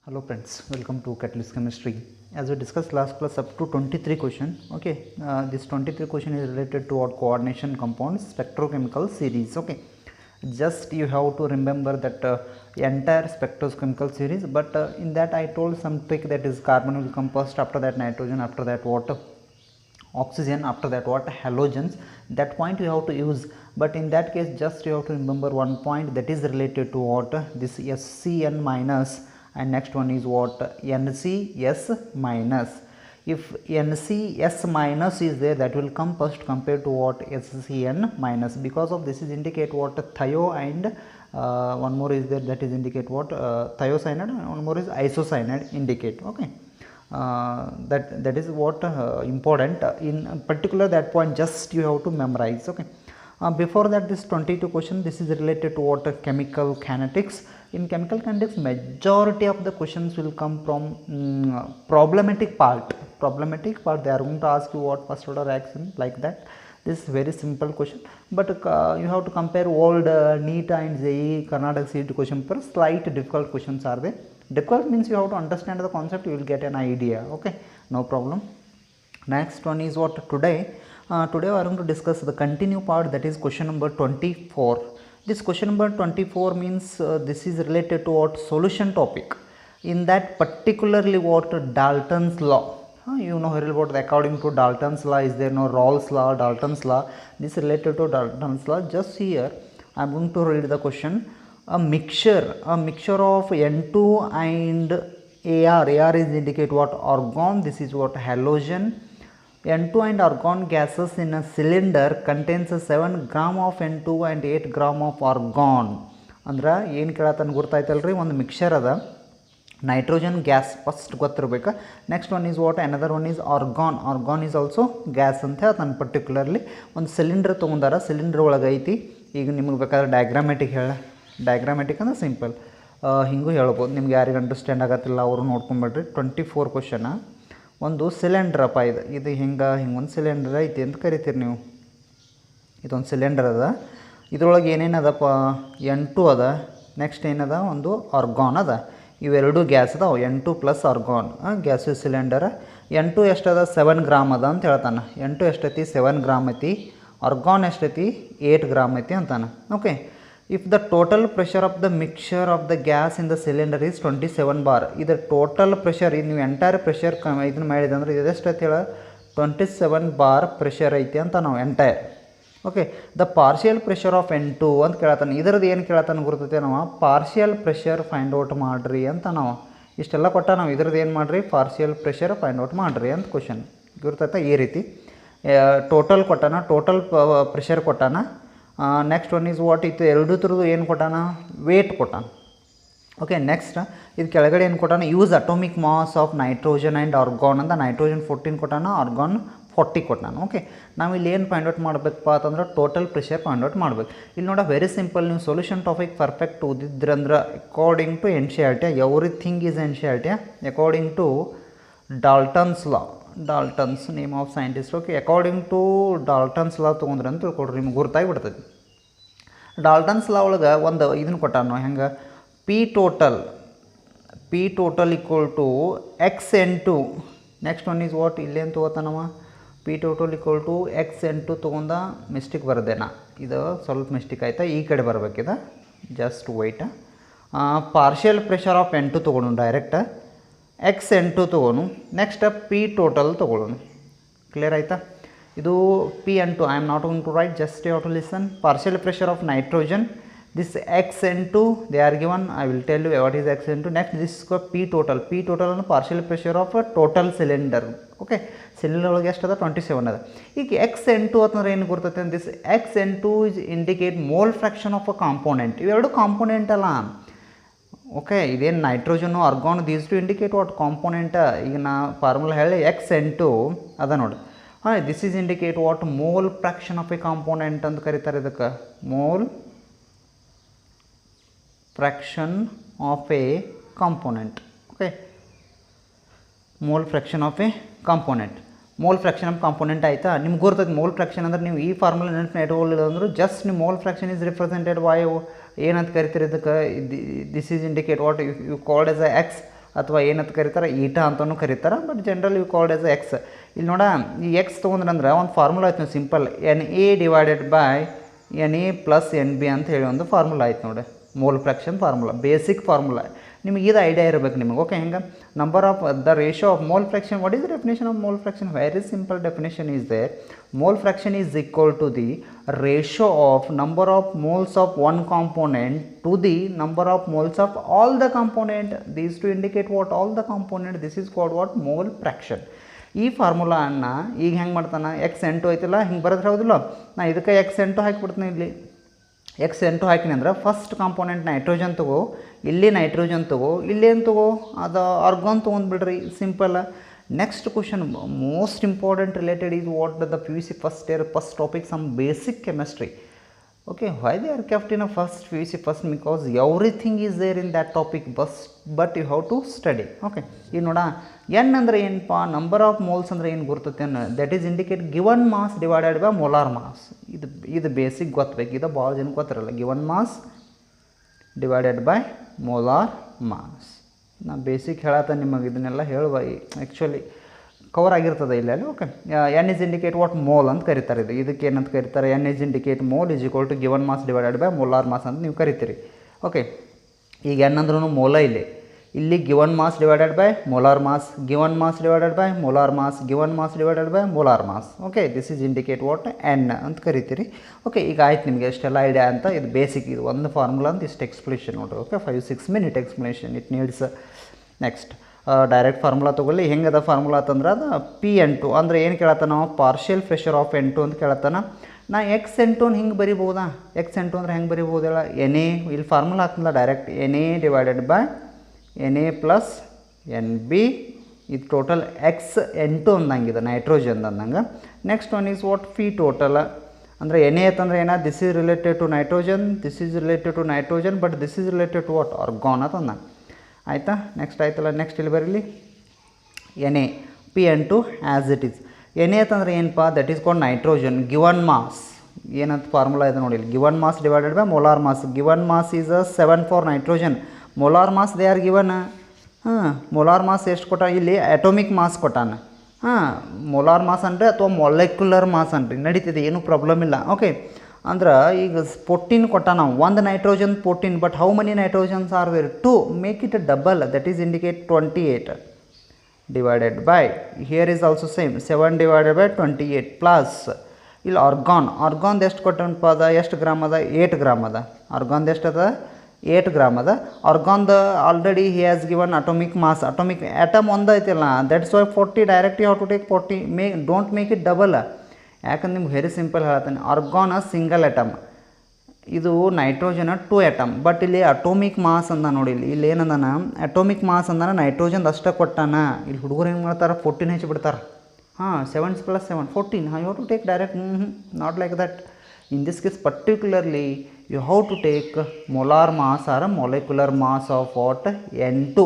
Hello friends, welcome to Catalyst Chemistry. As we discussed last class, up to 23 question. Okay, this 23 question is related to our coordination compounds spectrochemical series. Okay, just you have to remember that entire spectrochemical series, but in that I told some trick, that is carbon will come first, after that nitrogen, after that water, oxygen, after that what, halogens. That point you have to use, but in that case just you have to remember one point, that is related to what, this SCN minus, and next one is what, NCS minus. If NCS minus is there, that will come first compared to what, SCN minus. Because of this is indicate what, thio, and one more is there, that is indicate what, thiocyanide, and one more is isocyanide indicate. Okay, that is what important in particular, that point just you have to memorize. Okay, before that, this 22 question, this is related to what, chemical kinetics. In chemical kinetics, majority of the questions will come from problematic part. They are going to ask you what first order reaction, like that. This is very simple question, but you have to compare old NEET and JEE Karnataka CET question paper. Slight difficult questions are there. Difficult means you have to understand the concept, you will get an idea. Okay, no problem. Next one is what, today we are going to discuss the continue part, that is question number 24. This question number 24 means this is related to what, solution topic. In that particularly what, Dalton's law. You know very well, according to Dalton's law, is there no Rawls law, Dalton's law. This is related to Dalton's law. Just here I am going to read the question. A mixture of N2 and AR is indicate what, argon. This is what, halogen. N2 and argon gases in a cylinder contains 7 gram of N2 and 8 gram of argon. ಅಂದ್ರೆ ಏನು ಕೇಳತ್ತಾನ ಗೊತ್ತಾಯ್ತಲ್ರಿ, ಒಂದು mixer ಅದ, nitrogen gas first ಗೊತ್ತಿರಬೇಕು. Next one is what, another one is argon is also gas ಅಂತ ಹೇಳ್ತಾನೆ. Particularly ಒಂದು cylinder ತೊಗೊಂಡಾರ, cylinder ಒಳಗೆ ಐತಿ. ಈಗ ನಿಮಗೆ ಬೇಕಾದ್ರೆ ಡಯಾಗ್ರಾಮೆಟಿಕ್ ಅಂದ್ರೆ ಸಿಂಪಲ್, ಹಿಂಗೂ ಹೇಳ್ಬೋದು. ನಿಮ್ಗೆ ಯಾರಿಗೆ ಅಂಡರ್ಸ್ಟ್ಯಾಂಡ್ ಆಗತ್ತಿಲ್ಲ ಅವರು ನೋಡ್ಕೊಂಬಿಡ್ರಿ. 24 ಕ್ವಶನ. ಒಂದು ಸಿಲಿಂಡ್ರಪ್ಪ, ಇದು ಹಿಂಗೊಂದು ಸಿಲಿಂಡರ್ ಐತಿ ಅಂತ ಕರಿತೀರಿ ನೀವು. ಇದೊಂದು ಸಿಲಿಂಡರ್ ಅದ, ಇದ್ರೊಳಗೆ ಏನೇನದಪ್ಪ, N2 ಅದ, ನೆಕ್ಸ್ಟ್ ಏನದ, ಒಂದು ಆರ್ಗಾನ್ ಅದ. ಇವೆರಡು ಗ್ಯಾಸ್ ಅದಾವ, N2 plus argon, gas cylinder. N2 ಎಷ್ಟದ, 7 gram ಅದ ಅಂತ ಹೇಳ್ತಾನೆ. N2 ಎಷ್ಟೈತಿ, 7 ಗ್ರಾಮ್ ಐತಿ. ಆರ್ಗಾನ್ ಎಷ್ಟೈತಿ, 8 ಗ್ರಾಮ್ ಐತಿ ಅಂತಾನೆ. Okay, if the total pressure of the mixture of the gas in the cylinder is 27 bar, ಇದು ಟೋಟಲ್ ಪ್ರೆಷರ್, ನೀವು ಎಂಟೈರ್ ಪ್ರೆಷರ್ ಇದನ್ನು ಮಾಡಿದೆ ಅಂದರೆ ಇದೆಷ್ಟು ಐತಿ ಹೇಳ, 27 ಬಾರ್ ಪ್ರೆಷರ್ ಐತಿ ಅಂತ ನಾವು entire. Okay, the partial pressure of N2 ಅಂತ ಕೇಳತ್ತಾನೆ. ಇದರದ್ದು ಏನು ಕೇಳತ್ತಾನೆ ಗುರ್ತೈತೆ, ನಾವು ಪಾರ್ಷಿಯಲ್ ಪ್ರೆಷರ್ ಫೈಂಡ್ ಔಟ್ ಮಾಡಿರಿ ಅಂತ ನಾವು ಇಷ್ಟೆಲ್ಲ ಕೊಟ್ಟ, ನಾವು ಇದ್ರದ್ದು ಏನು ಮಾಡಿರಿ, ಪಾರ್ಷಿಯಲ್ ಪ್ರೆಷರ್ ಫೈಂಡ್ ಔಟ್ ಮಾಡಿರಿ ಅಂತ ಕ್ವಶನ್ ಗುರ್ತೈತೆ. ಈ ರೀತಿ ಟೋಟಲ್ ಕೊಟ್ಟಾನ, ಟೋಟಲ್ ಪ್ರೆಷರ್ ಕೊಟ್ಟಾನ. ನೆಕ್ಸ್ಟ್ ಒನ್ ಈಸ್ ವಾಟ್, ಇತ್ತು ಎರಡು ಥರದ್ದು ಏನು ಕೊಟ್ಟಾನ, ವೇಟ್ ಕೊಟ್ಟಾನ. ಓಕೆ, ನೆಕ್ಸ್ಟ್ ಇದು ಕೆಳಗಡೆ ಏನು ಕೊಟ್ಟಾನ, use atomic mass of nitrogen and argon ಅಂತ. ನೈಟ್ರೋಜನ್ 14 ಕೊಟ್ಟಾನ, ಆರ್ಗಾನ್ 40 ಕೊಟ್ಟಾನ. ಓಕೆ, ನಾವು ಇಲ್ಲಿ ಏನು ಫೈಂಡ್ ಔಟ್ ಮಾಡಬೇಕಪ್ಪ ಅಂತಂದ್ರೆ ಟೋಟಲ್ ಪ್ರೆಷರ್ ಫೈಂಡ್ ಔಟ್ ಮಾಡಬೇಕು. ಇಲ್ಲಿ ನೋಡ, ವೆರಿ ಸಿಂಪಲ್, ನೀವು ಸೊಲ್ಯೂಷನ್ ಟಾಪಿಕ್ ಪರ್ಫೆಕ್ಟ್ ಓದಿದ್ರಂದ್ರೆ according to NCERT, everything is NCERT according to Dalton's law. Dalton's name of scientist. Okay, according to Dalton's law ತೊಗೊಂಡ್ರೆ ಅಂತ ತಿಳ್ಕೊಡ್ರಿ, ನಿಮ್ಗೆ ಗುರ್ತಾಗಿ ಬಿಡ್ತದೆ. ಡಾಲ್ಟನ್ಸ್ ಲಾ ಒಳಗೆ ಒಂದು ಇದನ್ನು ಕೊಟ್ಟಾನ, ಹೆಂಗೆ, P total equal to XN2. Next one is what, ಇಲ್ಲೇನು ತೊಗೋತಾನವ, P total equal to XN2 ತೊಗೊಂಡ. ಮಿಸ್ಟೇಕ್ ಬರ್ದೇನಾ, ಇದು ಸ್ವಲ್ಪ ಮಿಸ್ಟೇಕ್ ಆಯ್ತಾ, ಈ ಕಡೆ ಬರ್ಬೇಕಿದೆ, just wait. Partial pressure of N2 ತೊಗೊಂಡು ಡೈರೆಕ್ಟ್, XN2 ತೊಗೊನು. ನೆಕ್ಸ್ಟ್ ಪಿ ಟೋಟಲ್ ತೊಗೊಳ್ಳೋಣ. ಕ್ಲಿಯರ್ ಆಯಿತಾ? ಇದು PN2, I am not going to write, just you have to listen. Partial pressure of nitrogen, this XN2 they are given, I will tell you what is XN2. next this is P total and partial pressure of a total cylinder. okay, cylinder ಒಳಗೆ ಎಷ್ಟು ಅದ, 27 ಅದ. ಈಗ XN2 ಅಂತಂದ್ರೆ ಏನು ಗುರ್ತೈತೆ, this XN2 is indicate mole fraction of a component. ಇವೆರಡು component ಅಲ್ಲ. Okay, ಇದೇನು nitrogen argon, these two indicate what, component. ಈಗ ನಾ ಫಾರ್ಮುಲಾ ಹೇಳಿ, XN2 ಅದ ನೋಡಿ. This is indicate what, mole fraction of A component ಅಂತ ಕರೀತಾರೆ. ಇದಕ್ಕೆ mole fraction of a component. okay, mole fraction of a component. Mole fraction of component ಆಯಿತಾ. ನಿಮ್ಗೆ ಗೊತ್ತೈತೆ ಮೋಲ್ ಫ್ರಾಕ್ಷನ್ ಅಂದ್ರೆ, ನೀವು ಈ ಫಾರ್ಮುಲಾ ನೆನಪು ಇಟ್ಕೊಳ್ಳಿಲ್ಲ ಅಂದ್ರೆ ಜಸ್ಟ್ ನೀವು mole fraction is represented by ಏನಂತ ಕರಿತೀರಿ ಇದಕ್ಕೆ, this is indicate what you called as a X ಅಥವಾ ಏನಂತ ಕರೀತಾರೆ ಈಟಾ ಅಂತಲೂ ಕರೀತಾರೆ, but general you called as X. ಇಲ್ಲಿ ನೋಡ ಈ ಎಕ್ಸ್ ತೊಗೊಂಡ್ರಂದ್ರೆ ಒಂದು ಫಾರ್ಮುಲಾ ಆಯ್ತು simple, NA divided by NA plus NB ಅಂತ ಹೇಳಿ ಒಂದು ಫಾರ್ಮುಲಾ ಆಯ್ತು ನೋಡಿ, mole fraction formula, basic formula. ನಿಮಗೆ ಇದು ಐಡಿಯಾ ಇರಬೇಕು ನಿಮಗೆ. ಓಕೆ, ಹೆಂಗೆ number of the ratio of mole fraction. What is the definition of mole fraction? Very simple definition is there. Mole fraction is equal to the ratio of number of moles of one component to the number of moles of all the component. These to indicate what? All the component. This is called what? Mole fraction. ಈ ಫಾರ್ಮುಲಾನ ಈಗ ಹೆಂಗೆ ಮಾಡ್ತಾನೆ, X8 ಐತಿಲ್ಲ ಹಿಂಗೆ ಬರೋದ್ರೆ ಹೌದಿಲ್ಲ, ನಾ ಇದಕ್ಕೆ X8 ಹಾಕಿಬಿಡ್ತೀನಿ. ಇಲ್ಲಿ X8 ಹಾಕಿನಿ ಅಂದ್ರೆ ಫಸ್ಟ್ ಕಾಂಪೋನೆಂಟ್ ನೈಟ್ರೋಜನ್ ತಗೋ, ಇಲ್ಲಿ ನೈಟ್ರೋಜನ್ ತಗೋ, ಇಲ್ಲೇನು ತಗೋ, ಅದು ಆರ್ಗಾನ್ ತೊಗೊಂಡ್ಬಿಡ್ರಿ, simple. Next question most important related is what the PUC first year first topic some basic chemistry. Okay, why they are kept in a first PUC first? Because everything is there in that topic, but you have to study. Okay, ಈಗ ನೋಡ N ಅಂದರೆ ಏನಪ್ಪ, number of moles ಅಂದರೆ ಏನು ಗುರ್ತೈತೆ, that is indicate given mass divided by molar mass. ಇದು basic ಗೊತ್ತಬೇಕು, ಇದು ಭಾಳ ಜನಕ್ಕೆ ಗೊತ್ತಿರಲ್ಲ. Given mass divided by molar mass. ನಾ ಬೇಸಿಕ್ ಹೇಳತ್ತ ನಿಮಗೆ, ಇದನ್ನೆಲ್ಲ ಹೇಳುವ ಆ್ಯಕ್ಚುಲಿ ಕವರ್ ಆಗಿರ್ತದೆ ಇಲ್ಲ. Okay, N is indicate what? Mole ಅಂತ ಕರೀತಾರೆ. ಇದಕ್ಕೆ ಏನಂತ ಕರೀತಾರೆ? N is indicate mole is equal to given mass divided by molar mass ಅಂತ ನೀವು ಕರಿತೀರಿ. ಓಕೆ, ಈಗ N ಅಂದ್ರೂ ಮೋಲ ಇಲ್ಲಿ given mass divided by molar mass, given mass divided by molar mass, given mass divided by molar mass. Okay, this is indicate what? N ಅಂತ ಕರಿತೀರಿ. Okay, ಈಗ ಆಯ್ತು ನಿಮಗೆ ಎಷ್ಟೆಲ್ಲ ಐಡಿಯಾ ಅಂತ. ಇದು ಬೇಸಿಕ್, ಇದು ಒಂದು ಫಾರ್ಮುಲಾ ಅಂತ ಇಷ್ಟು ಎಕ್ಸ್ಪ್ಲೇಷನ್ ನೋಡ್ರಿ. Okay, 5-6 minute explanation it needs. Next direct formula ತೊಗೊಳ್ಳಿ. ಹೆಂಗದ ಫಾರ್ಮುಲಾ ಅಂತಂದ್ರೆ ಅದು P(N2) ಅಂದರೆ ಏನು ಕೇಳತ್ತಾನ ನಾವು? ಪಾರ್ಷಿಯಲ್ ಪ್ರೆಷರ್ ಆಫ್ N2 ಅಂತ ಕೇಳತ್ತಾನ. ನಾ X(N2) ಹಿಂಗೆ ಬರಿಬೋದಾ? X(N2) ಅಂದರೆ ಹೆಂಗೆ ಬರಿಬೋದು ಹೇಳ? NA, ಇಲ್ಲಿ ಫಾರ್ಮುಲಾ ಹಾಕ್ತಿಲ್ಲ direct, NA divided by NA plus NB. ಇದು ಟೋಟಲ್ X(N2) ಅಂದಂಗಿದೆ, ನೈಟ್ರೋಜನ್ ಅಂದಂಗೆ. Next one is what? P total ಅಂದರೆ NA ಅಂತಂದ್ರೆ ಏನ? This is related to nitrogen, this is related to nitrogen, but this is related to what? Argon ಅಂತಂದ. ಆಯಿತಾ? Next ಆಯ್ತಲ್ಲ, next ಇಲ್ಲಿ ಬರೀಲಿ NA P(N2) as it is. NA ಅಂತಂದ್ರೆ ಏನಪ್ಪ? That is called nitrogen. Given mass ಏನಂತ formula ಇದೆ ನೋಡಿ, given mass divided by molar mass. Given mass is 7 for nitrogen, molar mass they are given. Molar mass ಎಷ್ಟು ಕೊಟ್ಟ? ಇಲ್ಲಿ atomic mass ಕೊಟ್ಟಾನ. Molar mass ಅಂದರೆ ಅಥವಾ ಮೊಲೆಕ್ಯುಲರ್ ಮಾಸ್ ಅನ್ರಿ, ನಡೀತಿದೆ, ಏನೂ ಪ್ರಾಬ್ಲಮ್ ಇಲ್ಲ. ಓಕೆ, ಅಂದ್ರೆ ಈಗ 14 ಕೊಟ್ಟ ನಾವು, ಒಂದು nitrogen 14, but how many nitrogens are where? 2. Make it double, that is indicate 28 divided by, here is also same 7 divided by 28 plus ಇಲ್ಲಿ ಆರ್ಗಾನ್ ಎಷ್ಟು ಕೊಟ್ಟನಪ್ಪ ಅದ? ಎಷ್ಟು ಗ್ರಾಮ್ ಅದ? 8 ಗ್ರಾಮ್ ಅದ. ಆರ್ಗಾನ್ದು ಎಷ್ಟು ಅದ? 8 ಗ್ರಾಮ್ ಅದ. ಆರ್ಗಾನ್ದು already he has given atomic mass, atomic atom ಒಂದು ಐತಿಲ್ಲ, that's why 40 direct you have to take 40. Don't make it double. ಯಾಕಂದ್ರೆ ನಿಮ್ಗೆ ವೆರಿ ಸಿಂಪಲ್ ಹೇಳ್ತಾನೆ, ಆರ್ಗಾನ್ ಸಿಂಗಲ್ ಆಟಮ್, ಇದು ನೈಟ್ರೋಜನ್ 2 ಆಟಮ್, ಬಟ್ ಇಲ್ಲಿ ಅಟೋಮಿಕ್ ಮಾಸ್ ಅಂದ ನೋಡಿ. ಇಲ್ಲಿ ಏನಂದಾನ? ಅಟೋಮಿಕ್ ಮಾಸ್ ಅಂದಾನ ನೈಟ್ರೋಜನ್ ಅಷ್ಟೇ ಕೊಟ್ಟಾನ. ಇಲ್ಲಿ ಹುಡುಗರು ಏನು ಮಾಡ್ತಾರೆ? 14 ಹೆಚ್ಚಿಬಿಡ್ತಾರೆ. 7 + 7 14. You have to take direct, not like that. In this case particularly you have to take molar mass or molecular mass of what? N2.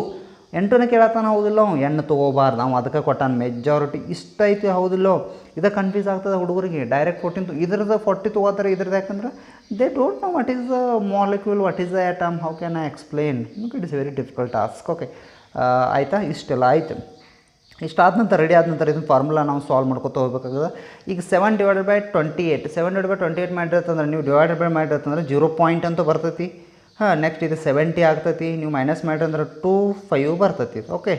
N2ನೇ ಕೇಳತ್ತಾನ, ಹೌದಿಲ್ಲ? ಎಣ್ಣೆ ತೊಗೋಬಾರ್ದು ನಾವು, ಅದಕ್ಕೆ ಕೊಟ್ಟಾನ ಮೆಜಾರಿಟಿ. ಇಷ್ಟ ಐತಿ, ಹೌದಿಲ್ಲೋ? ಇದಕ್ಕೆ ಕನ್ಫ್ಯೂಸ್ ಆಗ್ತದೆ ಹುಡುಗರಿಗೆ. ಡೈರೆಕ್ಟ್ 14 ಇದ್ರದ್ದು 40 ತೊಗೋತಾರೆ, ಇದ್ರದ್ದು ಯಾಕಂದ್ರೆ they don't know what is the molecule, what is the atom, how can I explain? It is very difficult task. Okay, ಆಯಿತಾ? ಇಷ್ಟೆಲ್ಲ ಆಯ್ತು. ಇಷ್ಟಾದ ನಂತರ ರೆಡಿ ಆದ ನಂತರ ಇದನ್ನ ಫಾರ್ಮುಲಾ ನಾವು ಸಾಲ್ವ್ ಮಾಡ್ಕೊತ ಹೋಗ್ಬೇಕಾಗ್ತದೆ. ಈಗ 7 ಡಿವೈಡೆಡ್ ಬೈ 28, 7 ಡಿವೈಡೆಡ್ ಬೈ 28 ಮಾಡಿರ್ತಂದ್ರೆ ನೀವು ಡಿವೈಡೆಡ್ ಬೈ ಮಾಡಿರ್ತಂದ್ರೆ 0 ಪಾಯಿಂಟ್ ಅಂತ ಬರ್ತೈತಿ. ನೆಕ್ಸ್ಟ್ ಇದು 70 ಆಗ್ತೈತಿ, ನೀವು ಮೈನಸ್ ಮಾಡಿದ್ರೆ 25 ಬರ್ತೈತಿ. ಓಕೆ,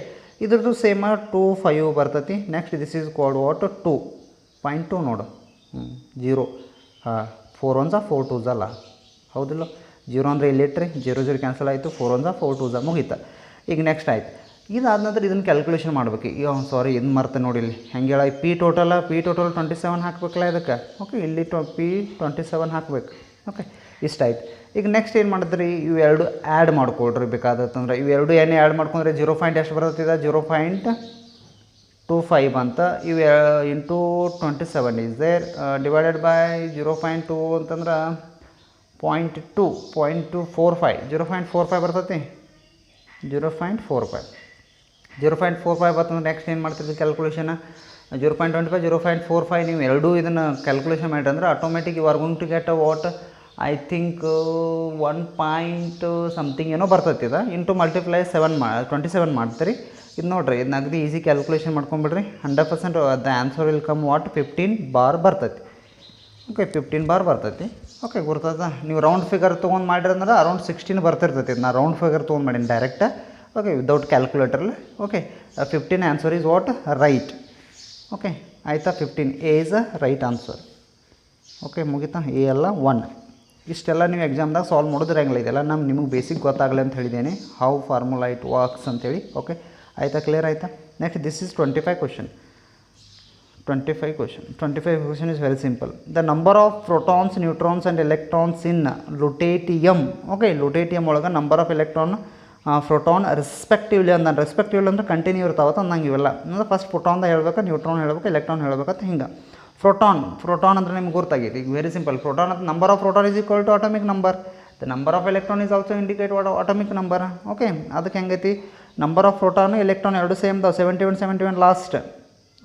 ಇದ್ರದ್ದು ಸೇಮ್ 25 ಬರ್ತೈತಿ. Next this is called what? 2.2 ನೋಡು. 0 4 1s 4 2s ಅಲ್ಲ, ಹೌದಿಲ್ಲ? 0 ಅಂದರೆ ಇಲ್ಲಿಟ್ರಿ, 0 0 ಕ್ಯಾನ್ಸಲ್ ಆಯಿತು, 4 1s 4 2s ಮುಗೀತು. ಈಗ ನೆಕ್ಸ್ಟ್ ಆಯ್ತು. ಇದಾದ ನಂತರ ಇದನ್ನು ಕ್ಯಾಲ್ಕುಲೇಷನ್ ಮಾಡ್ಬೇಕು. ಈಗ ಸಾರಿ, ಇದನ್ನು ಮರ್ತೆ ನೋಡಿ, ಇಲ್ಲಿ ಹೆಂಗೆ ಹೇಳ? P ಟೋಟಲ್ 27 ಹಾಕ್ಬೇಕಲ್ಲ ಇದಕ್ಕೆ. ಓಕೆ, ಇಲ್ಲಿ P27 ಹಾಕ್ಬೇಕು. ಓಕೆ, ಇಷ್ಟ ಆಯ್ತು. ಈಗ ನೆಕ್ಸ್ಟ್ ಏನು ಮಾಡಿದ್ರಿ? ಇವೆರಡು ಆ್ಯಡ್ ಮಾಡ್ಕೊಳ್ರಿ ಬೇಕಾದತ್ತಂದ್ರೆ. ಇವೆರಡು ಏನೇ ಆ್ಯಡ್ ಮಾಡ್ಕೊಂಡ್ರೆ 0 ಪಾಯಿಂಟ್ ಎಷ್ಟು ಬರ್ತೈತೆ? 0.25 ಅಂತ. ಇವು into 27 is there divided by 0.2 ಅಂತಂದ್ರೆ 0.245 0.45 ಬರ್ತೈತಿ. 0.45 ಬರ್ತಂದ್ರೆ ನೆಕ್ಸ್ಟ್ ಏನು ಮಾಡ್ತೀರಿ ಕ್ಯಾಲ್ಕುಲೇಷನ್? 0.25 0.45 ನೀವು ಎರಡೂ ಇದನ್ನು ಕ್ಯಾಲ್ಕುಲೇಷನ್ ಮಾಡಿರಿ ಅಂದ್ರೆ automatic you are going to get what? I think 1 point something ಏನೋ ಬರ್ತೈತಿ ಇದು ಇಂಟು ಮಲ್ಟಿಪ್ಲೈ 27 ಮಾಡ್ತೀರಿ. ಇದು ನೋಡಿರಿ, ಇದನ್ನ ಅಗದಿ ಈಸಿ ಕ್ಯಾಲ್ಕುಲೇಷನ್ ಮಾಡ್ಕೊಂಬಿಡ್ರಿ. 100% the answer will come what 15 bar ಬರ್ತೈತಿ. ಓಕೆ, 15 ಬಾರ್ ಬರ್ತೈತಿ. ಓಕೆ, ಗುರ್ತದ. ನೀವು ರೌಂಡ್ ಫಿಗರ್ ತೊಗೊಂಡು ಮಾಡಿರಿ ಅಂದ್ರೆ ಅರೌಂಡ್ 16 ಬರ್ತಿರ್ತೈತಿ. ನಾ ರೌಂಡ್ ಫಿಗರ್ ತೊಗೊಂಡು ಮಾಡೀನಿ ಡೈರೆಕ್ಟ್. ಓಕೆ, ವಿದೌಟ್ ಕ್ಯಾಲ್ಕುಲೇಟರ್ಲಿ. Okay, 15 answer is what right. Okay, ಆಯಿತಾ? 15 A is a right answer. Okay, ಮುಗಿತಾ? ಎ ಎಲ್ಲ 1. ಇಷ್ಟೆಲ್ಲ ನೀವು ಎಕ್ಸಾಮ್ದಾಗ ಸಾಲ್ವ್ ಮಾಡೋದ್ರಂಗಿಲ್ಲ. ಇದೆಲ್ಲ ನಿಮಗೆ ಬೇಸಿಕ್ ಗೊತ್ತಾಗಲಿ ಅಂತ ಹೇಳಿದ್ದೇನೆ, ಹೌ ಫಾರ್ಮುಲಾ ಇಟ್ ವರ್ಕ್ಸ್ ಅಂತೇಳಿ. ಓಕೆ, ಆಯಿತಾ? ಕ್ಲಿಯರ್ ಆಯಿತಾ? Next this is 25 question. 25 question is very simple. The number of protons, neutrons and electrons in lutetium. Okay, lutetium ಒಳಗೆ number of electron, proton respectively ಅಂದ. respectively ಅಂದ್ರೆ continue ಇರ್ತಾವತ್ತ ಅಂದಂಗೆ ಇವೆಲ್ಲ. ಅಂದ್ರೆ first ಪ್ರೋಟಾನ್ದ ಹೇಳ್ಬೇಕು, ನ್ಯೂಟ್ರಾನ್ ಹೇಳ್ಬೇಕು, ಎಲೆಕ್ಟ್ರಾನ್ ಹೇಳ್ಬೇಕಂತ ಹಿಂಗೆ. ಪ್ರೋಟಾನ್ ಅಂದ್ರೆ ನಿಮ್ಗೆ ಗೊತ್ತಾಗಿದೆ. ಈಗ ವೆರಿ ಸಿಂಪಲ್. ಪ್ರೋಟಾನ್ ಅಂತ number of proton is equal to atomic number. The number of electron is also indicate atomic number. Okay, ಅದಕ್ಕೆ ಹೆಂಗೈತಿ? ನಂಬರ್ ಆಫ್ ಪ್ರೋಟಾನು ಎಲೆಕ್ಟ್ರಾನ್ ಎರಡು ಸೇಮ್ ದ 71 ಲಾಸ್ಟ್.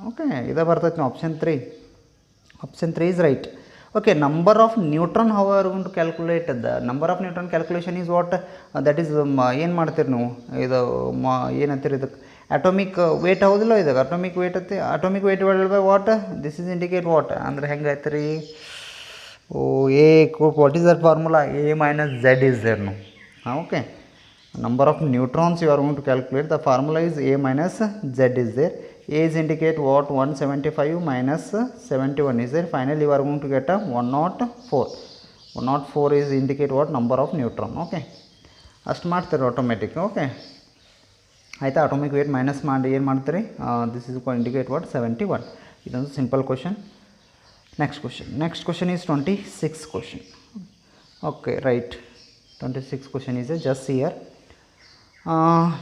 ಓಕೆ, ಇದೇ ಬರ್ತೈತಿ. Option 3 is right. Okay, number of neutron how are going to calculate the number of neutron calculation is what that is ಏನು ಮಾಡ್ತೀರಿ ನೀವು? ಇದು ಏನಂತೀರಿ ಇದಕ್ಕೆ? ಅಟೋಮಿಕ್ ವೇಟ್ ಹೌದಿಲ್ಲ? ಇದು ಅಟೋಮಿಕ್ ವೇಟ್ ಐತಿ. Atomic weight divided by what? This is indicate what ಅಂದ್ರೆ ಹೆಂಗೆ ಐತೆ ರೀ? A what is that formula? A minus Z is there no. Okay, number of neutrons you are going to calculate, the formula is A minus Z is there. A is indicate what? 175 minus 71 is there. Finally you are going to get a 104. 104 is indicate what? Number of neutron. Okay, ಅಷ್ಟು ಮಾಡ್ತೀರಿ automatic. Okay, ಆಯಿತಾ? Atomic wait minus ಮಾಡಿ ಏನು ಮಾಡ್ತೀರಿ? This is indicate what? 71. ಇದೊಂದು simple question. Next question is 26 question. Okay, right. 26 question is just here.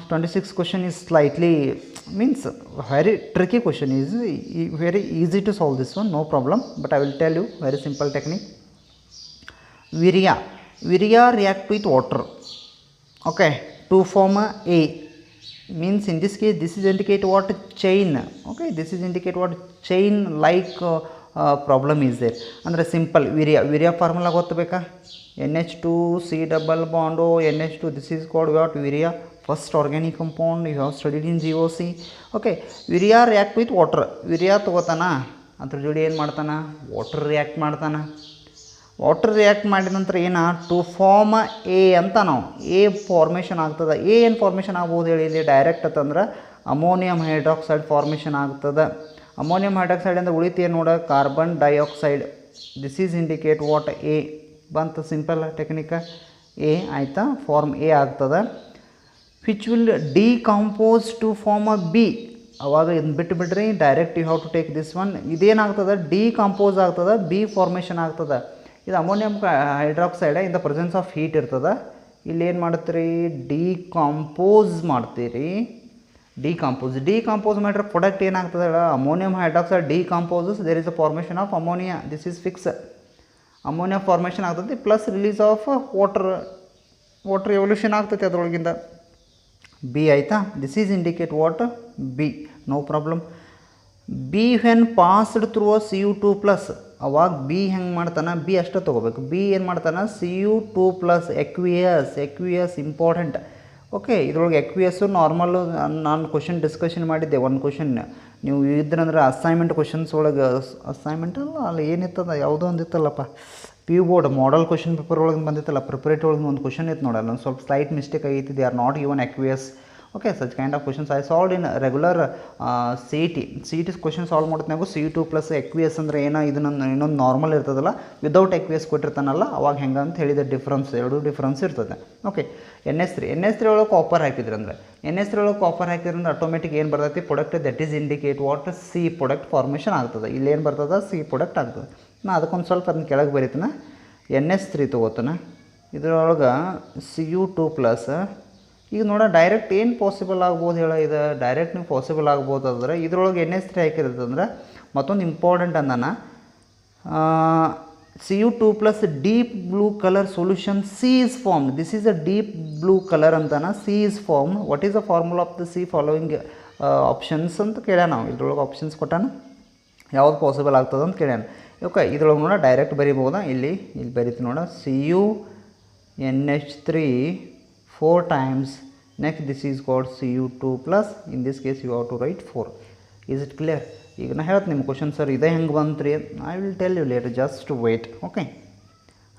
26 question is slightly means very tricky question. Is very easy to solve this one, no problem, but I will tell you very simple technique. Urea react with water, okay, to form a means in this case this is indicate what? Chain. Okay, this is indicate what? Chain like problem is there. Andre simple urea formula ಗೊತ್ತಬೇಕಾ? NH2 C double bond O NH2. This is called what? Urea. First organic compound you have studied in GOC. Okay, urea react with water. urea ತಗೋತಾನ, ಅದ್ರ ಜೋಡಿ ಏನು ಮಾಡ್ತಾನ? Water react ಮಾಡ್ತಾನ. Water react ಮಾಡಿದ ನಂತರ ಏನು? To form A ಅಂತ ನಾವು ಎ ಫಾರ್ಮೇಷನ್ ಆಗ್ತದೆ. ಎ ಏನು ಫಾರ್ಮೇಷನ್ ಆಗ್ಬೋದು ಹೇಳಿ? ಇಲ್ಲಿ ಡೈರೆಕ್ಟ್ ಅಂತಂದ್ರೆ ಅಮೋನಿಯಂ ಹೈಡ್ರಾಕ್ಸೈಡ್ ಫಾರ್ಮೇಷನ್ ಆಗ್ತದೆ. ಅಮೋನಿಯಂ ಹೈಡ್ರಾಕ್ಸೈಡ್ ಅಂದರೆ ಉಳಿತು ಏನು ನೋಡ? Carbon dioxide. This is indicate what? A ಬಂತು. Simple technique. ಎ ಆಯಿತಾ? ಫಾರ್ಮ್ ಎ ಆಗ್ತದೆ. Which will decompose to form a B. ಅವಾಗ ಇದನ್ನು ಬಿಟ್ಟುಬಿಡ್ರಿ, direct you have to take this one. ಇದೇನಾಗ್ತದೆ? ಡಿಕಂಪೋಸ್ ಆಗ್ತದೆ, ಬಿ ಫಾರ್ಮೇಷನ್ ಆಗ್ತದೆ. ಇದು ammonium hydroxide in the presence of heat ಇರ್ತದೆ. ಇಲ್ಲಿ ಏನು ಮಾಡ್ತೀರಿ? ಡಿಕಂಪೋಸ್ ಮಾಡ್ತೀರಿ. ಡಿಕಂಪೋಸ್ ಮಾಡಿದ್ರೆ ಪ್ರಾಡಕ್ಟ್ ಏನಾಗ್ತದೆ? Ammonium hydroxide decomposes, there is a formation of ammonia. This is fix. Ammonia formation ಆಗ್ತದೆ plus release of water evolution ಆಗ್ತೈತೆ ಅದರೊಳಗಿಂದ. ಬಿ ಆಯಿತಾ? This is indicate what? B. No problem. B when passed through a Cu2+. ಅವಾಗ B ಹೆಂಗೆ ಮಾಡ್ತಾನೆ? B ಅಷ್ಟೇ ತೊಗೋಬೇಕು. B ಏನು ಮಾಡ್ತಾನೆ? Cu2+. Aqueous important. ಓಕೆ, ಇದ್ರೊಳಗೆ ಎಕ್ವಿಯಸ್ಸು ನಾರ್ಮಲ್ಲು ನಾನು ಕ್ವಶನ್ ಡಿಸ್ಕಷನ್ ಮಾಡಿದ್ದೆ. ಒಂದು ಕ್ವಶನ್ ನೀವು ಇದ್ರಂದ್ರೆ ಅಸೈನ್ಮೆಂಟ್ ಕ್ವಶನ್ಸ್ ಒಳಗೆ, ಅಸೈನ್ಮೆಂಟ್ ಅಲ್ಲ ಅಲ್ಲಿ ಏನಿತ್ತದ? ಯಾವುದೋ ಒಂದು ಇತ್ತಲ್ಲಪ್ಪ, P U board model question paper ಒಳಗೆ ಬಂದಿತ್ತಲ್ಲ, ಪ್ರಿಪರೇಟರಿ ಒಳಗೆ ಒಂದು ಕ್ವಶನ್ ಇತ್ತು ನೋಡಲ್ಲ, ಒಂದು ಸ್ವಲ್ಪ ಸ್ಲೈಟ್ ಮಿಸ್ಟೇಕ್ ಆಗೈತಿ. They are not even aqueous. Okay, such kind of questions I solve in regular C T question solve ಮಾಡೋದ್ನಾಗೂ Cu2+ ಎಕ್ವಿಯಸ್ ಅಂದರೆ ಏನೋ ಇದನ್ನು ಇನ್ನೊಂದು ನಾರ್ಮಲ್ ಇರ್ತದಲ್ಲ, ವಿದೌಟ್ ಎಕ್ವಿಯಸ್ ಕೊಟ್ಟಿರ್ತಾನಲ್ಲ, ಅವಾಗ ಹೆಂಗೆ ಅಂತ ಹೇಳಿದ ಡಿಫ್ರೆನ್ಸ್, ಎರಡು ಡಿಫ್ರೆನ್ಸ್ ಇರ್ತದೆ. ಓಕೆ, NH3 ಒಳಗೆ ಕಾಪರ್ ಹಾಕಿದ್ರಿ ಅಂದರೆ, NH3 ಒಳಗೆ ಕಾಪರ್ ಹಾಕಿದ್ರಂದ್ರೆ ಆಟೋಮೆಟಿಕ್ ಏನು ಬರ್ತೈತಿ? Product that is indicate what? C product formation ಆಗ್ತದೆ. ಇಲ್ಲಿ ಏನು ಬರ್ತದೆ? ಸಿ ಪ್ರಾಡಕ್ಟ್ ಆಗ್ತದೆ. ನಾ ಅದಕ್ಕೊಂದು ಸ್ವಲ್ಪ ಅದನ್ನ ಕೆಳಗೆ ಬರೀತಾನೆ. NH3 ತೊಗೋತಾನೆ, ಇದರೊಳಗೆ Cu2+. ಈಗ ನೋಡ ಡೈರೆಕ್ಟ್ ಏನು ಪಾಸಿಬಲ್ ಆಗ್ಬೋದು ಹೇಳ? ಇದು ಡೈರೆಕ್ಟ್ ನೀವು ಪಾಸಿಬಲ್ ಆಗ್ಬೋದು ಅಂದ್ರೆ ಇದರೊಳಗೆ NH3 ಹಾಕಿರ್ತಂದ್ರೆ ಮತ್ತೊಂದು ಇಂಪಾರ್ಟೆಂಟ್ ಅಂದಾನ, Cu2+ deep blue colour solution C is formed. This is a deep blue colour ಅಂತಾನ. C is formed. What is the formula of the C following options ಅಂತ ಕೇಳ್ಯಾನ ನಾವು. ಇದ್ರೊಳಗೆ ಆಪ್ಷನ್ಸ್ ಕೊಟ್ಟಾನ, ಯಾವ್ದು ಪಾಸಿಬಲ್ ಆಗ್ತದೆ ಅಂತ ಕೇಳ್ಯಾನ. ಓಕೆ ಇದ್ರೊಳಗೆ ನೋಡ ಡೈರೆಕ್ಟ್ ಬರಿಬೋದಾ ಇಲ್ಲಿ ಬರೀತೀನಿ ನೋಡ CuNH3 4 times. Next this is called Cu2 plus, in this case you have to write 4. Is it clear? ಈಗ ನಾ ಹೇಳ್ತೀನಿ ನಿಮ್ಮ ಕ್ವಶನ್ ಸರ್ ಇದೇ ಹೆಂಗೆ ಬಂತ್ರಿ, I will tell you later, just wait. Okay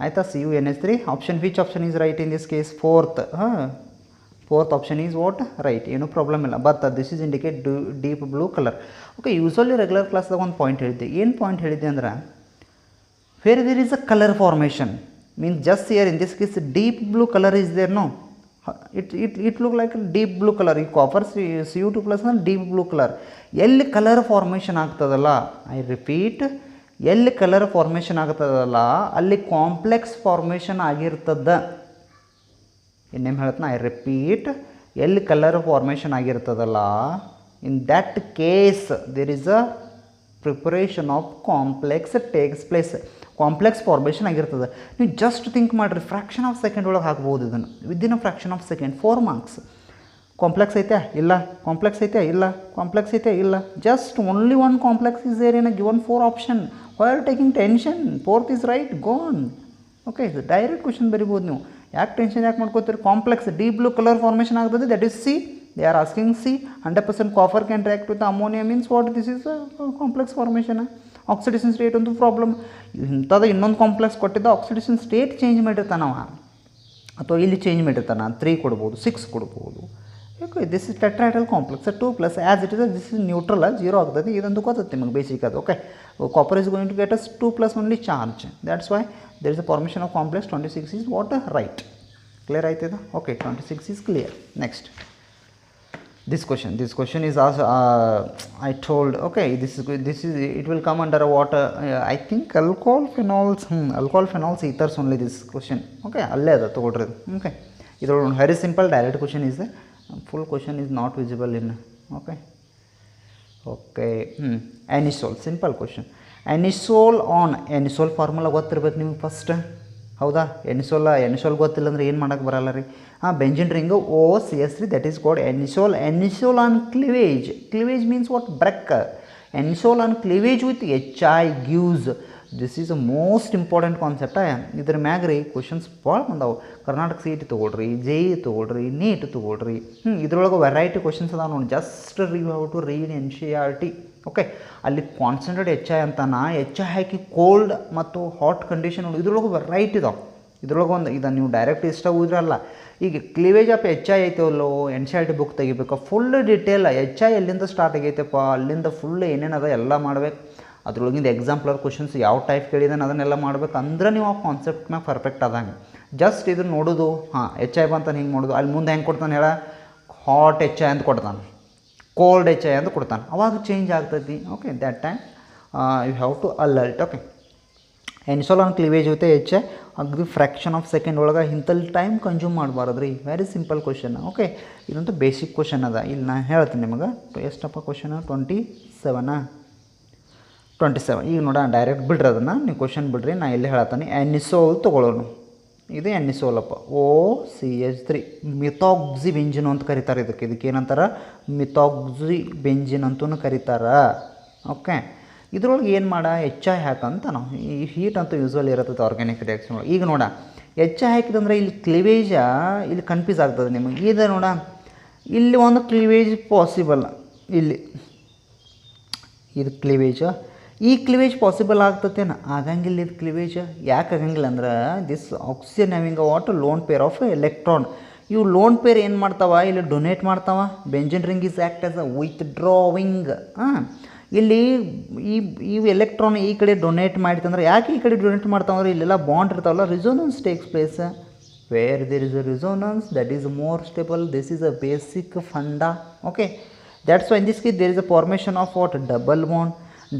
ಆಯಿತಾ. CuNH3 option, which option is right in this case? Fourth. Fourth option is what right, ಏನೂ problem ಇಲ್ಲ. But this is indicate deep blue colour. Okay usually regular ಕ್ಲಾಸ್ದಾಗ ಒಂದು point ಹೇಳಿದ್ದೆ. ಏನು point ಹೇಳಿದ್ದೆ ಅಂದ್ರೆ, where there is a colour formation means just here in this case deep blue color is there, no, it look like a deep blue color. ಈ copper Cu2 plus na deep blue color. ಎಲ್ಲಿ colour formation ಆಗ್ತದಲ್ಲ, I repeat, ಎಲ್ಲಿ colour formation ಆಗ್ತದಲ್ಲ ಅಲ್ಲಿ complex formation ಆಗಿರ್ತದ. ಇನ್ನೇನು ಹೇಳ್ತಾನೆ, I repeat, ಎಲ್ಲಿ ಕಲರ್ ಫಾರ್ಮೇಷನ್ ಆಗಿರ್ತದಲ್ಲ in that case there is a preparation of complex takes place. Complex formation ಆಗಿರ್ತದೆ. ನೀವು ಜಸ್ಟ್ ಥಿಂಕ್ ಮಾಡಿರಿ, ಫ್ರ್ಯಾಕ್ಷನ್ ಆಫ್ ಸೆಕೆಂಡ್ ಒಳಗೆ ಹಾಕ್ಬೋದು ಇದನ್ನು, within a fraction of second. 4 marks. Complex ಐತೆ ಇಲ್ಲ, ಕಾಂಪ್ಲೆಕ್ಸ್ ಐತೆ ಇಲ್ಲ, ಕಾಂಪ್ಲೆಕ್ಸ್ ಐತೆ ಇಲ್ಲ, just only one complex is there in a given 4 option. Why are taking tension? 4th is right, gone. Okay direct question ಬರಿಬೋದು ನೀವು, ಯಾಕೆ ಟೆನ್ಷನ್ ಯಾಕೆ ಮಾಡ್ಕೋತೀರಿ? Complex deep blue colour formation ಆಗ್ತದೆ, that is C. They are asking C. 100% copper can react with ammonia means what, this is complex formation. Oxidation state ಒಂದು problem. ಇಂಥದ್ದು ಇನ್ನೊಂದು complex ಕೊಟ್ಟಿದ್ದ ಆಕ್ಸಿಡೇಷನ್ ಸ್ಟೇಟ್ ಚೇಂಜ್ ಮಾಡಿರ್ತಾನವ, ಅಥವಾ ಇಲ್ಲಿ change ಮಾಡಿರ್ತಾನೆ. 3 ಕೊಡ್ಬೋದು, 6 ಕೊಡ್ಬೋದು. Okay this is tetrahedral complex 2 plus as it is this is neutral 0 ಆಗ್ತದೆ. ಇದಂತೂ ಗೊತ್ತೈತೆ ನಿಮಗೆ ಬೇಸಿಕ್ ಅದು. Okay copper is going to get us 2 plus only charge, that's why there is a formation of complex 26 is what right. Clear ಆಯ್ತದ? Okay 26 is clear. Next this question is also I told, okay, this is it will come under what I think alcohol phenols ethers only, this question. Okay alle ada togolri. Okay idro very simple direct question is there, full question is not visible in. Okay anisole, simple question. anisole formula ಗೊತ್ತಿರಬೇಕು ನಿಮಗೆ first, ಹೌದಾ? ಎನಿಸೋಲ್ ಗೊತ್ತಿಲ್ಲ ಅಂದರೆ ಏನು ಮಾಡೋಕ್ಕೆ ಬರಲ್ಲ ರೀ. Benzene ring OCH3, that is called anisole on cleavage means what? Break. Anisole on cleavage with HI gives, this is a most important concept. ಇದ್ರ ಮ್ಯಾಗ ರೀ ಕ್ವಶನ್ಸ್ ಭಾಳ ಬಂದಾವೆ. ಕರ್ನಾಟಕ CET ತೊಗೊಳ್ರಿ, JEE ತೊಗೊಳ್ರಿ, ನೀಟ್ ತೊಗೊಳ್ರಿ. ಇದ್ರೊಳಗೆ ವೆರೈಟಿ ಕ್ವಶನ್ಸ್ ಅದಾವೆ ನೋಡಿ. Just you have to read NCERT. Okay ಅಲ್ಲಿ ಕಾನ್ಸಂಟ್ರೇಟ್ HI ಅಂತಾನ, HI ಹಾಕಿ ಕೋಲ್ಡ್ ಮತ್ತು ಹಾಟ್ ಕಂಡೀಷನ್ ನೋಡಿ. ಇದ್ರೊಳಗೆ ವೆರೈಟಿ ಇದಾವೆ. ಇದ್ರೊಳಗೆ ಒಂದು ಇದನ್ನು ನೀವು ಡೈರೆಕ್ಟ್ ಇಷ್ಟ ಹೋದ್ರಲ್ಲ. ಈಗ cleavage of HI ಐತವಲ್ಲೋ, NCERT book ತೆಗಿಬೇಕು, ಫುಲ್ ಡೀಟೇಲ್ HI ಎಲ್ಲಿಂದ ಸ್ಟಾರ್ಟ್ ಆಗೈತೆಪ್ಪ, ಅಲ್ಲಿಂದ ಫುಲ್ ಏನೇನದ ಎಲ್ಲ ಮಾಡ್ಬೇಕು. ಅದ್ರೊಳಗಿಂದ ಎಕ್ಸಾಂಪಲರ್ ಕ್ವಶನ್ಸ್ ಯಾವ ಟೈಪ್ ಕೇಳಿದಾನೆ ಅದನ್ನೆಲ್ಲ ಮಾಡ್ಬೇಕು. ಅಂದ್ರೆ ನೀವು ಆ ಕಾನ್ಸೆಪ್ಟ್ ಮ್ಯಾಗ ಪರ್ಫೆಕ್ಟ್ ಆದಂಗೆ. ಜಸ್ಟ್ ಇದನ್ನು ನೋಡೋದು, HI ಬಂತಾನೆ ಹಿಂಗೆ ಮಾಡೋದು. ಅಲ್ಲಿ ಮುಂದೆ ಹೆಂಗೆ ಕೊಡ್ತಾನೆ ಹೇಳ, ಹಾಟ್ HI ಅಂತ ಕೊಡ್ತಾನೆ, ಕೋಲ್ಡ್ HI ಅಂತ ಕೊಡ್ತಾನೆ, ಅವಾಗ ಚೇಂಜ್ ಆಗ್ತೈತಿ. Okay that time you have to alert. Okay anisole on cleavage with HI ಅಗ್ದಿ ಫ್ರ್ಯಾಕ್ಷನ್ ಆಫ್ ಸೆಕೆಂಡ್ ಒಳಗೆ ಇಂಥಲ್ಲಿ ಟೈಮ್ ಕನ್ಸ್ಯೂಮ್ ಮಾಡಬಾರ್ದು ರೀ. Very simple question. ಓಕೆ ಇದಂತೂ ಬೇಸಿಕ್ ಕ್ವಶನ್ ಅದ. ಇಲ್ಲಿ ನಾನು ಹೇಳ್ತೀನಿ ನಿಮಗೆ ಎಷ್ಟಪ್ಪ ಕ್ವಶನ್ 27. ಈಗ ನೋಡ ಡೈರೆಕ್ಟ್ ಬಿಡ್ರಿ, ಅದನ್ನು ನೀವು ಕ್ವಶನ್ ಬಿಡ್ರಿ. ನಾನು ಎಲ್ಲಿ ಹೇಳತ್ತೀನಿ, ಎನಿಸೋಲ್ ತೊಗೊಳ್ಳೋಣ. ಇದು ಎನಿಸೋಲಪ್ಪ, OCH3 ಮಿಥಾಕ್ಸಿ ಬೆಂಜಿನ್ ಅಂತ ಕರೀತಾರೆ. ಇದಕ್ಕೆ ಏನಂತಾರೆ? ಮಿಥಾಕ್ಸಿ ಬೆಂಜಿನ್ ಅಂತೂ ಕರೀತಾರೆ. ಓಕೆ ಇದ್ರೊಳಗೆ ಏನು ಮಾಡ, HI ಹಾಕಂತ ನಾವು ಈ ಹೀಟ್ ಅಂತೂ ಯೂಸ್ವಲ್ ಇರುತ್ತೆ ಆರ್ಗ್ಯಾನಿಕ್ ರಿಯಾಕ್ಷನ್ ಒಳಗೆ. ಈಗ ನೋಡ HI ಹಾಕಿದಂದ್ರೆ ಇಲ್ಲಿ ಕ್ಲಿವೇಜ ಇಲ್ಲಿ ಕನ್ಫ್ಯೂಸ್ ಆಗ್ತದೆ ನಿಮಗೆ. ಇದೆ ನೋಡ, ಇಲ್ಲಿ ಒಂದು ಕ್ಲಿವೇಜ್ ಪಾಸಿಬಲ್, ಇಲ್ಲಿ ಇದು ಕ್ಲಿವೇಜ, ಈ ಕ್ಲಿವೇಜ್ ಪಾಸಿಬಲ್ ಆಗ್ತತೇನು? ಆಗಂಗಿಲ್ಲ. ಇದು ಕ್ಲಿವೇಜ್ ಯಾಕೆ ಆಗಂಗಿಲ್ಲ ಅಂದ್ರೆ, this oxygen having a what lone pair of electron. ಇವು ಲೋನ್ ಪೇರ್ ಏನು ಮಾಡ್ತಾವ, ಇಲ್ಲಿ ಡೊನೇಟ್ ಮಾಡ್ತಾವ. Benzene ring is act as a withdrawing. ಇಲ್ಲಿ ಇವು ಎಲೆಕ್ಟ್ರಾನ್ ಈ ಕಡೆ ಡೊನೇಟ್ ಮಾಡಿತಂದ್ರೆ, ಯಾಕೆ ಈ ಕಡೆ ಡೊನೇಟ್ ಮಾಡ್ತಾವಂದ್ರೆ ಇಲ್ಲೆಲ್ಲ ಬಾಂಡ್ ಇರ್ತಾವಲ್ಲ, resonance takes place. Where there is a resonance that is more stable. This is a basic funda. Okay that's why in this case there is a formation of what double bond.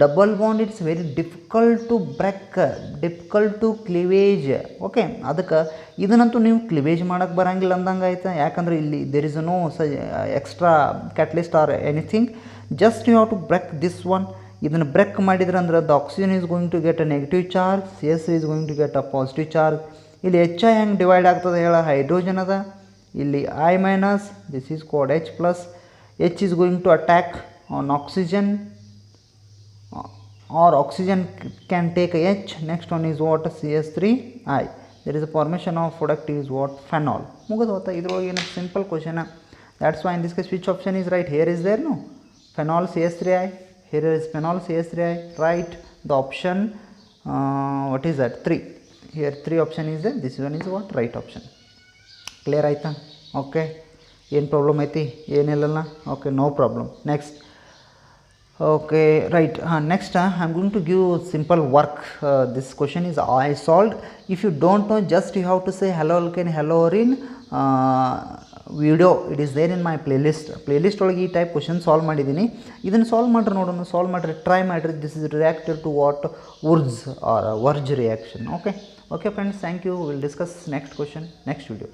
Double bond it's very difficult to break, difficult to cleavage. Okay ಅದಕ್ಕೆ ಇದನ್ನಂತೂ ನೀವು ಕ್ಲಿವೇಜ್ ಮಾಡೋಕ್ಕೆ ಬರೋಂಗಿಲ್ಲ ಅಂದಂಗೆ ಆಯ್ತಾ. ಯಾಕಂದರೆ ಇಲ್ಲಿ there is no extra catalyst or anything. Just you have to break this one. ಇದನ್ನು ಬ್ರೇಕ್ ಮಾಡಿದ್ರೆ ಅಂದ್ರೆ the oxygen is going to get a negative charge, CS is going to get a positive charge. ಇಲ್ಲಿ HI ಹೆಂಗೆ divide ಆಗ್ತದೆ ಹೇಳ, hydrogen ಅದ, ಇಲ್ಲಿ I minus, this is called H plus. H is going to attack on oxygen or oxygen can take H. Next one is what? CH3I. There is a formation of product is what? Phenol. ಮುಗಿದು ಹೋತಾ ಇದ್ರೊಳಗೆ ಏನು simple question. That's why in this case which option is right? Here is there no phenol CH3I. Here is phenol CH3I. Right. The option what is that? 3. Here 3 option is there. This one is what? Right option. Clear ಆಯ್ತಾ? Okay. ಏನು problem ಐತಿ? ಏನಿಲ್ಲಲ್ಲ. Okay, no problem. Next. Okay, right. Next I'm going to give simple work. This question is I solved. If you don't know, just you have to say hello alkane, hello in video. It is there in my playlist ಒಳಗೆ ಈ type question solve ಮಾಡಿದ್ದೀನಿ. ಇದನ್ನು solve ಮಾಡ್ರಿ ನೋಡೋಣ. Solve ಮಾಡಿರಿ, try ಮಾಡಿರಿ. This is reacted to what? Wurtz or Wurtz reaction. Okay friends, thank you. Will discuss next question next video.